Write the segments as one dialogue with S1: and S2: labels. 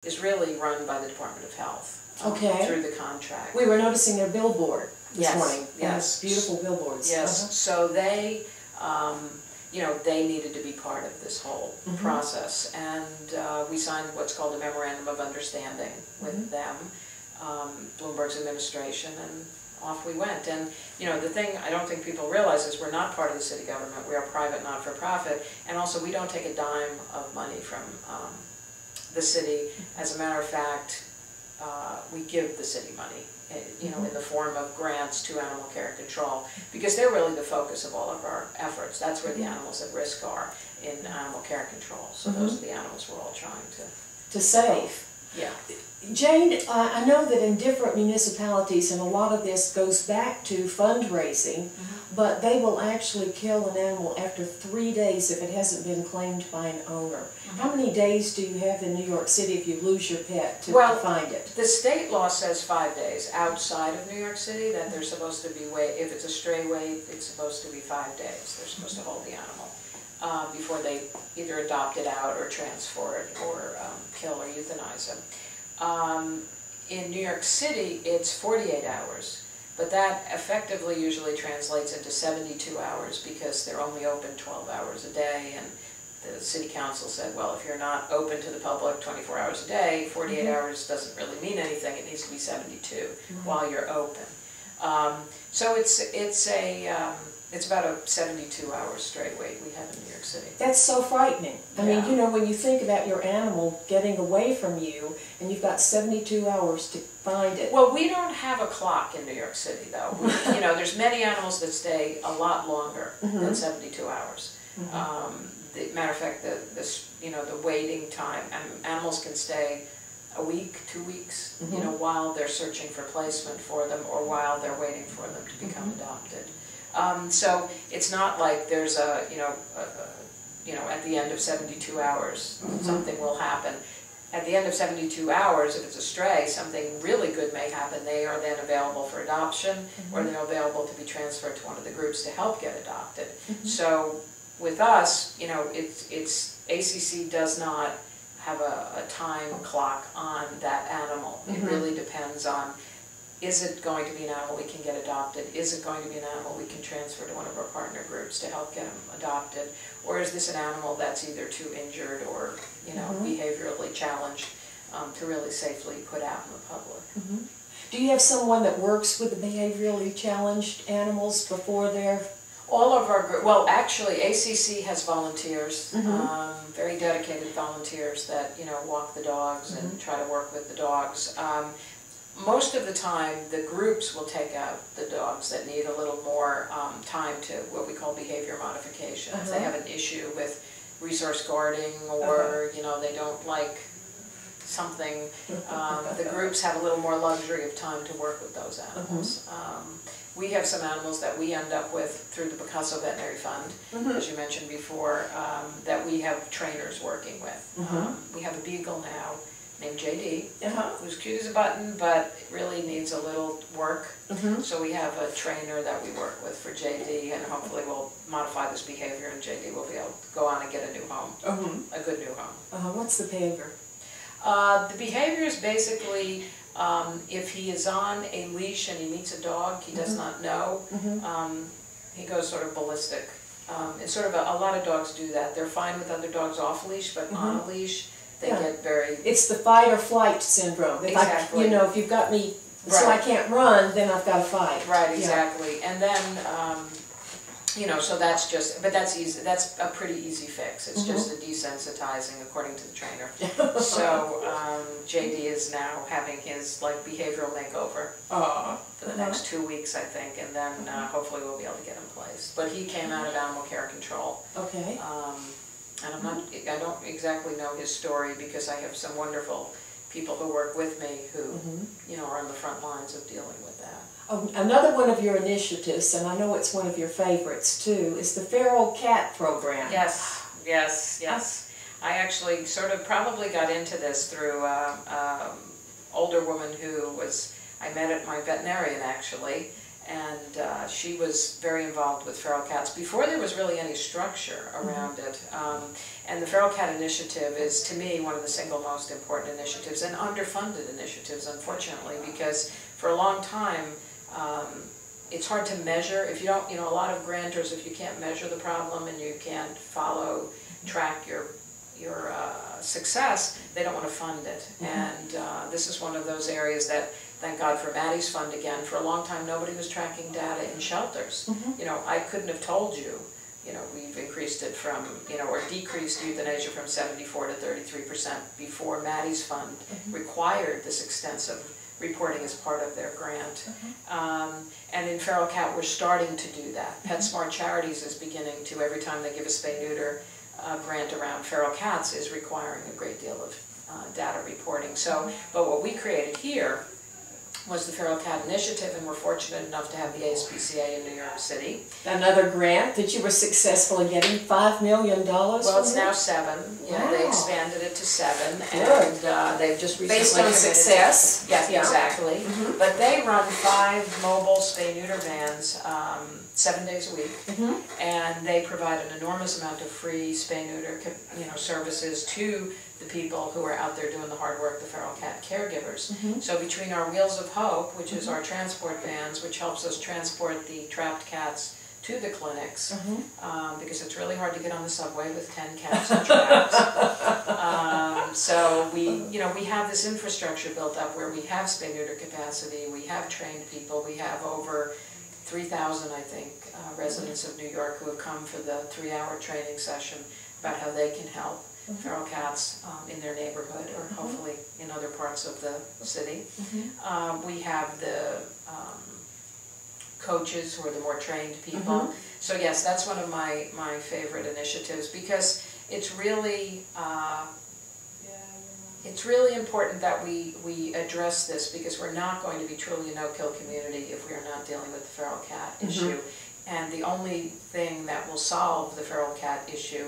S1: is really run by the Department of Health.
S2: Okay.
S1: Through the contract.
S2: We were noticing their billboard this morning.
S1: Yes.
S2: Beautiful billboards.
S1: Yes. So they, they needed to be part of this whole process, and we signed what's called a memorandum of understanding with them, Bloomberg's administration, and off we went. And the thing I don't think people realize is we're not part of the city government. We are private, not-for-profit, and also we don't take a dime of money from the city. As a matter of fact, we give the city money, in the form of grants to animal care and control, because they're really the focus of all of our efforts. That's where the animals at risk are in animal care and control. So those are the animals we're all trying to
S2: save.
S1: Yeah.
S2: Jane, I know that in different municipalities, and a lot of this goes back to fundraising, but they will actually kill an animal after 3 days if it hasn't been claimed by an owner. How many days do you have in New York City if you lose your pet to find it?
S1: The state law says 5 days outside of New York City, that they're supposed to be if it's a stray weight, it's supposed to be 5 days. They're supposed to hold the animal before they either adopt it out or transfer it or kill or euthanize it. In New York City, it's 48 hours, but that effectively usually translates into 72 hours because they're only open 12 hours a day, and the city council said, well, if you're not open to the public 24 hours a day, 48 hours doesn't really mean anything. It needs to be 72 while you're open. So it's about a 72-hour straight wait we have in New York City.
S2: That's so frightening. I mean, when you think about your animal getting away from you, and you've got 72 hours to find it.
S1: Well, we don't have a clock in New York City, though. There's many animals that stay a lot longer than 72 hours. Matter of fact, the waiting time, animals can stay a week, 2 weeks, while they're searching for placement for them or while they're waiting for them to become adopted. So it's not like there's at the end of 72 hours, something will happen. At the end of 72 hours, if it's a stray, something really good may happen. They are then available for adoption, or they're available to be transferred to one of the groups to help get adopted. So with us, it's ACC does not have a time clock on that animal. It really depends on, is it going to be an animal we can get adopted? Is it going to be an animal we can transfer to one of our partner groups to help get them adopted? Or is this an animal that's either too injured or, behaviorally challenged to really safely put out in the public?
S2: Do you have someone that works with the behaviorally challenged animals before they're...
S1: All of our group, well, actually, ACC has volunteers, very dedicated volunteers that, walk the dogs and try to work with the dogs. Most of the time, the groups will take out the dogs that need a little more time to what we call behavior modification. If they have an issue with resource guarding or, they don't like something, the groups have a little more luxury of time to work with those animals. We have some animals that we end up with through the Picasso Veterinary Fund, as you mentioned before, that we have trainers working with. We have a beagle now named JD, who's cute as a button, but really needs a little work. So we have a trainer that we work with for JD, and hopefully we'll modify this behavior, and JD will be able to go on and get a new home, a good new home.
S2: What's the behavior?
S1: The behavior is basically, if he is on a leash and he meets a dog he does not know, he goes sort of ballistic. It's sort of a lot of dogs do that. They're fine with other dogs off leash, but on a leash they get very... It's
S2: the fight or flight syndrome.
S1: Exactly.
S2: If you've got me so I can't run, then I've got to fight.
S1: Right, exactly. And then, so that's just, but that's easy. That's a pretty easy fix. It's just a desensitizing, according to the trainer. So JD is now having his behavioral makeover for the next 2 weeks, I think, and then hopefully we'll be able to get him placed. But he came out of animal care control.
S2: Okay.
S1: And I don't exactly know his story because I have some wonderful people who work with me who, are on the front lines of dealing with that.
S2: Another one of your initiatives, and I know it's one of your favorites too, is the Feral Cat Program.
S1: Yes, yes, yes. I actually sort of probably got into this through an older woman who I met at my veterinarian actually, and she was very involved with feral cats before there was really any structure around it. And the Feral Cat Initiative is, to me, one of the single most important initiatives and underfunded initiatives, unfortunately, because for a long time it's hard to measure. If you don't, a lot of grantors, if you can't measure the problem and you can't track your success, they don't want to fund it. And this is one of those areas that, thank God for Maddie's fund again, for a long time nobody was tracking data in shelters. I couldn't have told you, we've increased it from, or decreased euthanasia from 74 to 33% before Maddie's fund required this extensive reporting as part of their grant. And in Feral Cat we're starting to do that. PetSmart Charities is beginning to, every time they give a spay-neuter grant around feral cats, is requiring a great deal of data reporting. So, but what we created here was the Feral Cat Initiative, and we're fortunate enough to have the ASPCA in New York City. Another grant that you were successful in getting, $5 million. Well, it's now 7. Yeah, they expanded it to 7, and they've just recently
S2: based on success.
S1: Yes, exactly. But they run 5 mobile spay-neuter vans 7 days a week, and they provide an enormous amount of free spay-neuter services to the people who are out there doing the hard work, the feral cat caregivers. So between our Wheels of Hope, which is our transport vans, which helps us transport the trapped cats to the clinics, because it's really hard to get on the subway with 10 cats and traps. So we have this infrastructure built up where we have spay-neuter capacity, we have trained people, we have over 3,000, I think, residents of New York who have come for the 3-hour training session about how they can help feral cats in their neighborhood, or hopefully in other parts of the city. We have the coaches who are the more trained people. So yes, that's one of my favorite initiatives, because it's really important that we address this, because we're not going to be truly a no-kill community if we are not dealing with the feral cat issue. And the only thing that will solve the feral cat issue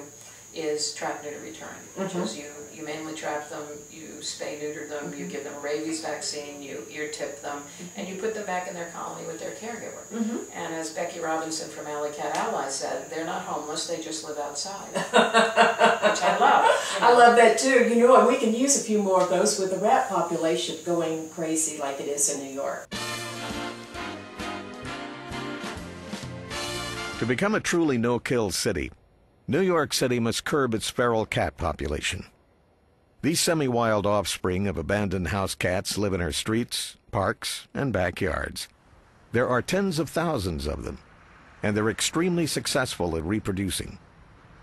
S1: is trap, neuter, return, which is you mainly trap them, you spay, neuter them, you give them a rabies vaccine, you ear tip them, and you put them back in their colony with their caregiver. And as Becky Robinson from Alley Cat Ally said, they're not homeless, they just live outside, which I love.
S2: I love that too. You know what, we can use a few more of those with the rat population going crazy like it is in New York.
S3: To become a truly no-kill city, New York City must curb its feral cat population. These semi-wild offspring of abandoned house cats live in our streets, parks, and backyards. There are tens of thousands of them, and they're extremely successful at reproducing.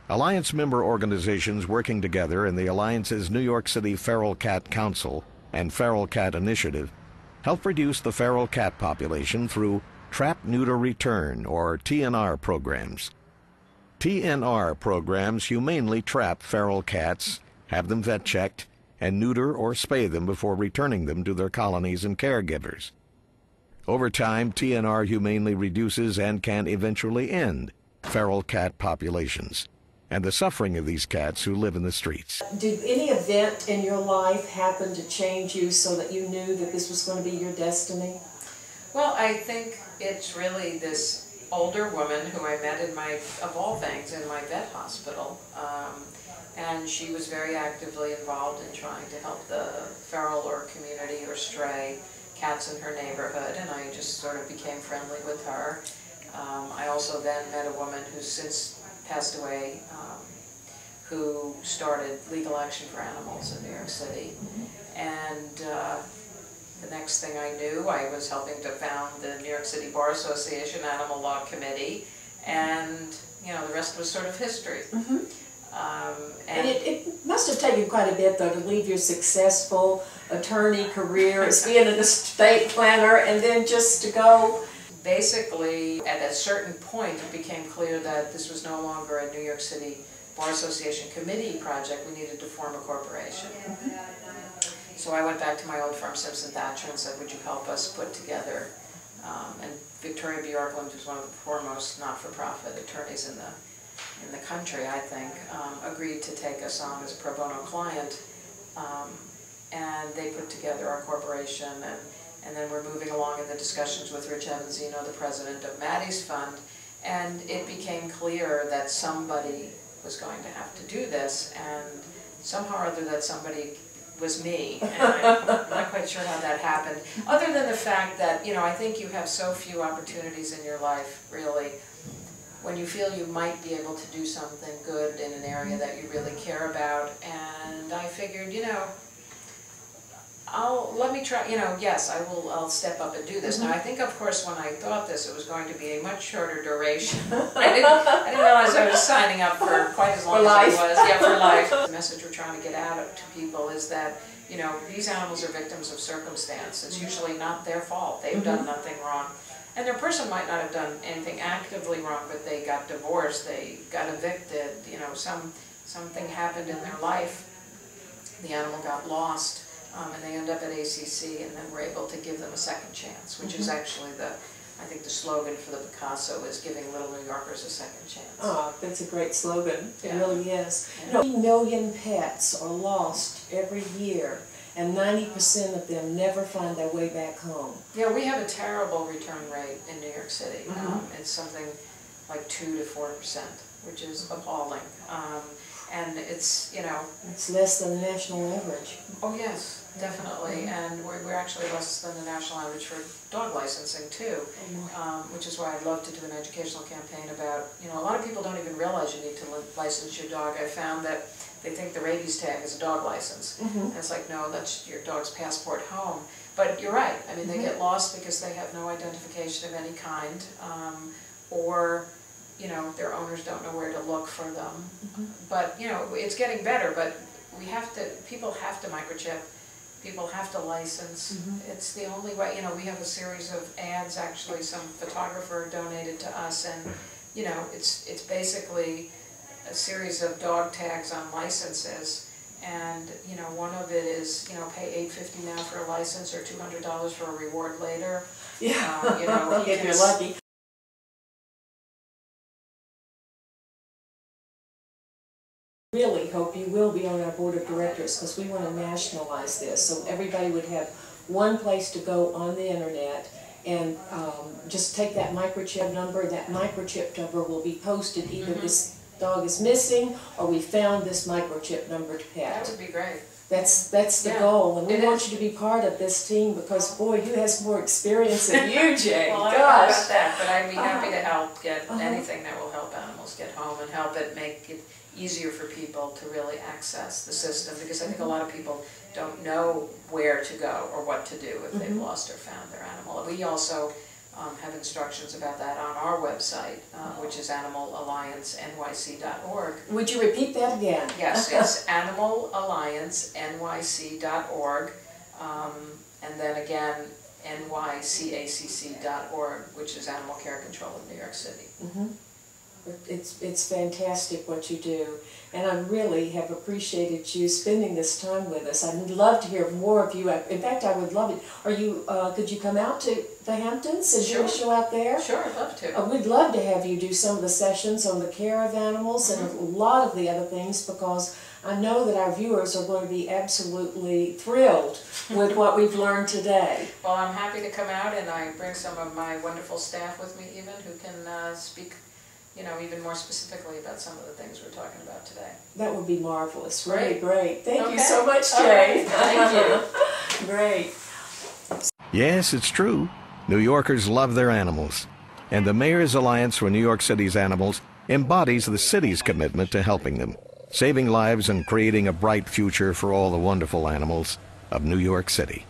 S3: Alliance member organizations working together in the Alliance's New York City Feral Cat Council and Feral Cat Initiative help reduce the feral cat population through Trap, Neuter, Return, or TNR programs. TNR programs humanely trap feral cats, have them vet checked, and neuter or spay them before returning them to their colonies and caregivers. Over time, TNR humanely reduces and can eventually end feral cat populations and the suffering of these cats who live in the streets.
S2: Did any event in your life happen to change you so that you knew that this was going to be your destiny?
S1: Well, I think it's really this older woman who I met in of all things, in my vet hospital. And she was very actively involved in trying to help the feral or community or stray cats in her neighborhood, and I just sort of became friendly with her. I also then met a woman who's since passed away, who started Legal Action for Animals in New York City. And the next thing I knew, I was helping to found the New York City Bar Association Animal Law Committee, and the rest was sort of history.
S2: And it must have taken quite a bit, though, to leave your successful attorney career as being an estate planner and then just to go.
S1: Basically, at a certain point, it became clear that this was no longer a New York City Bar Association committee project. We needed to form a corporation. So I went back to my old firm, Simpson Thatcher, and said, would you help us put together, and Victoria Bjorklund, who's one of the foremost not-for-profit attorneys in the country, I think, agreed to take us on as a pro bono client, and they put together our corporation, and and then we're moving along in the discussions with Rich Evanzino, the president of Maddie's Fund, and it became clear that somebody was going to have to do this, and somehow or other that somebody was me, and I'm not quite sure how that happened, other than the fact that, you know, I think you have so few opportunities in your life, really, when you feel you might be able to do something good in an area that you really care about, and I figured, you know, let me try, you know, yes, I'll step up and do this. Now, I think, of course, when I thought this, it was going to be a much shorter duration. I didn't realize I was signing up for quite as long as I was. Yeah, for life. The message we're trying to get out to people is that, you know, these animals are victims of circumstance. It's usually not their fault. They've done nothing wrong. And their person might not have done anything actively wrong, but they got divorced, they got evicted, you know, something happened in their life. The animal got lost. And they end up at ACC, and then we're able to give them a second chance, which is actually I think the slogan for the Picasso is giving little New Yorkers a second chance.
S2: Oh, that's a great slogan. It really is.
S1: Yeah.
S2: You know, 3 million pets are lost every year, and 90% of them never find their way back home.
S1: Yeah, we have a terrible return rate in New York City. It's something like 2 to 4%, which is appalling. And it's, you know...
S2: It's less than the national average.
S1: Oh, yes, definitely. And we're actually less than the national average for dog licensing, too, which is why I'd love to do an educational campaign about, you know, a lot of people don't even realize you need to license your dog. I found that they think the rabies tag is a dog license. And it's like, no, that's your dog's passport home. But you're right. I mean, they get lost because they have no identification of any kind, or... you know, their owners don't know where to look for them. But, you know, it's getting better, but people have to microchip, people have to license. It's the only way, you know, we have a series of ads, actually, some photographer donated to us, and, you know, it's basically a series of dog tags on licenses, and, you know, one of it is, you know, pay $8.50 now for a license or $200 for a reward later.
S2: Yeah,
S1: you know,
S2: if you're lucky. Really hope you will be on our board of directors, because we want to nationalize this so everybody would have one place to go on the internet and just take that microchip number. That microchip number will be posted, either this dog is missing or we found this microchip numbered pet.
S1: That would be great.
S2: That's the goal, and we want you to be part of this team, because boy, you have more experience than you, Jay.
S1: Well, I don't know about that, but I'd be happy to help get anything that will help animals get home and help it make it easier for people to really access the system, because I think a lot of people don't know where to go or what to do if they've lost or found their animal. We also have instructions about that on our website, which is animalalliancenyc.org.
S2: Would you repeat that again?
S1: Yes, it's animalalliancenyc.org, and then again, nycacc.org, which is Animal Care Control of New York City.
S2: It's fantastic what you do, and I really have appreciated you spending this time with us. I'd love to hear more of you. In fact, I would love it. Could you come out to the Hamptons and do a show out there?
S1: Sure, I'd love to.
S2: We'd love to have you do some of the sessions on the care of animals and a lot of the other things, because I know that our viewers are going to be absolutely thrilled with what we've learned today.
S1: Well, I'm happy to come out, and I bring some of my wonderful staff with me even, who can speak, you know, even more specifically about some of the things we're talking about today.
S2: That would be marvelous. Really great. Thank you so much,
S1: Right.
S2: Jay.
S1: Thank you.
S2: Great.
S3: Yes, it's true. New Yorkers love their animals. And the Mayor's Alliance for New York City's Animals embodies the city's commitment to helping them, saving lives and creating a bright future for all the wonderful animals of New York City.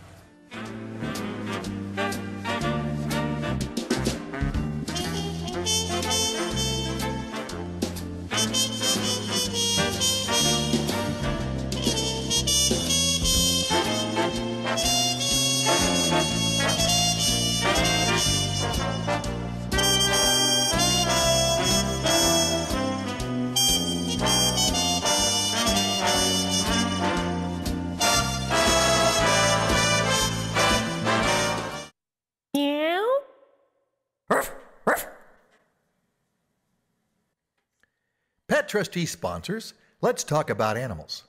S4: Pet Trustee sponsors Let's Talk About Animals,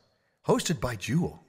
S4: hosted by Jewel.